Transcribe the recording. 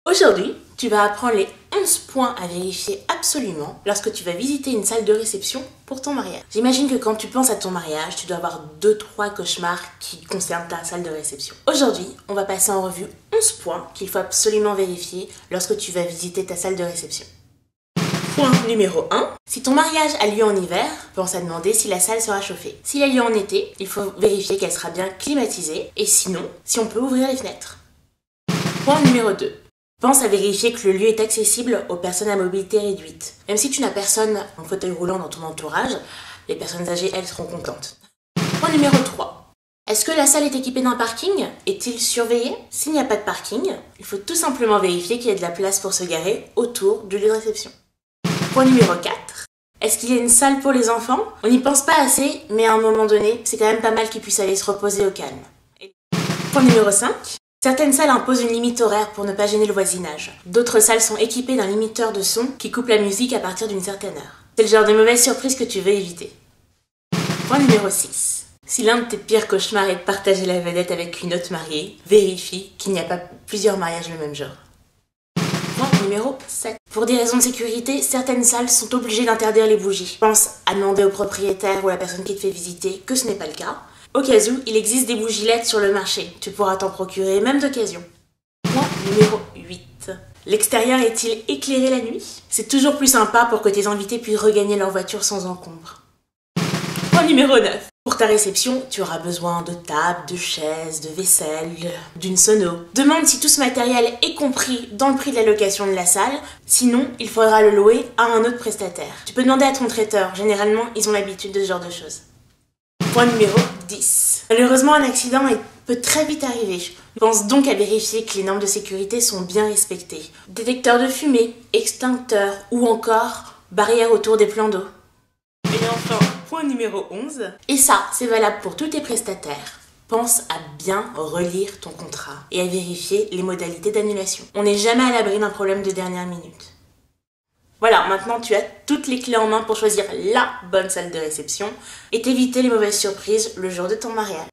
Aujourd'hui, tu vas apprendre les 11 points à vérifier absolument lorsque tu vas visiter une salle de réception pour ton mariage. J'imagine que quand tu penses à ton mariage, tu dois avoir 2-3 cauchemars qui concernent ta salle de réception. Aujourd'hui, on va passer en revue 11 points qu'il faut absolument vérifier lorsque tu vas visiter ta salle de réception. Point numéro 1. Si ton mariage a lieu en hiver, pense à demander si la salle sera chauffée. S'il a lieu en été, il faut vérifier qu'elle sera bien climatisée et sinon, si on peut ouvrir les fenêtres. Point numéro 2. Pense à vérifier que le lieu est accessible aux personnes à mobilité réduite. Même si tu n'as personne en fauteuil roulant dans ton entourage, les personnes âgées, elles, seront contentes. Point numéro 3. Est-ce que la salle est équipée d'un parking? Est-il surveillé? S'il n'y a pas de parking, il faut tout simplement vérifier qu'il y a de la place pour se garer autour du lieu de réception. Point numéro 4. Est-ce qu'il y a une salle pour les enfants? On n'y pense pas assez, mais à un moment donné, c'est quand même pas mal qu'ils puissent aller se reposer au calme. Point numéro 5. Certaines salles imposent une limite horaire pour ne pas gêner le voisinage. D'autres salles sont équipées d'un limiteur de son qui coupe la musique à partir d'une certaine heure. C'est le genre de mauvaise surprise que tu veux éviter. Point numéro 6. Si l'un de tes pires cauchemars est de partager la vedette avec une autre mariée, vérifie qu'il n'y a pas plusieurs mariages le même jour. Point numéro 7. Pour des raisons de sécurité, certaines salles sont obligées d'interdire les bougies. Pense à demander au propriétaire ou à la personne qui te fait visiter que ce n'est pas le cas. Au cas où, il existe des bougies LED sur le marché. Tu pourras t'en procurer même d'occasion. Point numéro 8. L'extérieur est-il éclairé la nuit? C'est toujours plus sympa pour que tes invités puissent regagner leur voiture sans encombre. Point numéro 9. Pour ta réception, tu auras besoin de tables, de chaises, de vaisselle, d'une sono. Demande si tout ce matériel est compris dans le prix de la location de la salle. Sinon, il faudra le louer à un autre prestataire. Tu peux demander à ton traiteur. Généralement, ils ont l'habitude de ce genre de choses. Point numéro 10. Malheureusement, un accident peut très vite arriver. Pense donc à vérifier que les normes de sécurité sont bien respectées. Détecteur de fumée, extincteur ou encore barrière autour des plans d'eau. Et enfin, point numéro 11. Et ça, c'est valable pour tous tes prestataires. Pense à bien relire ton contrat et à vérifier les modalités d'annulation. On n'est jamais à l'abri d'un problème de dernière minute. Voilà, maintenant tu as toutes les clés en main pour choisir la bonne salle de réception et t'éviter les mauvaises surprises le jour de ton mariage.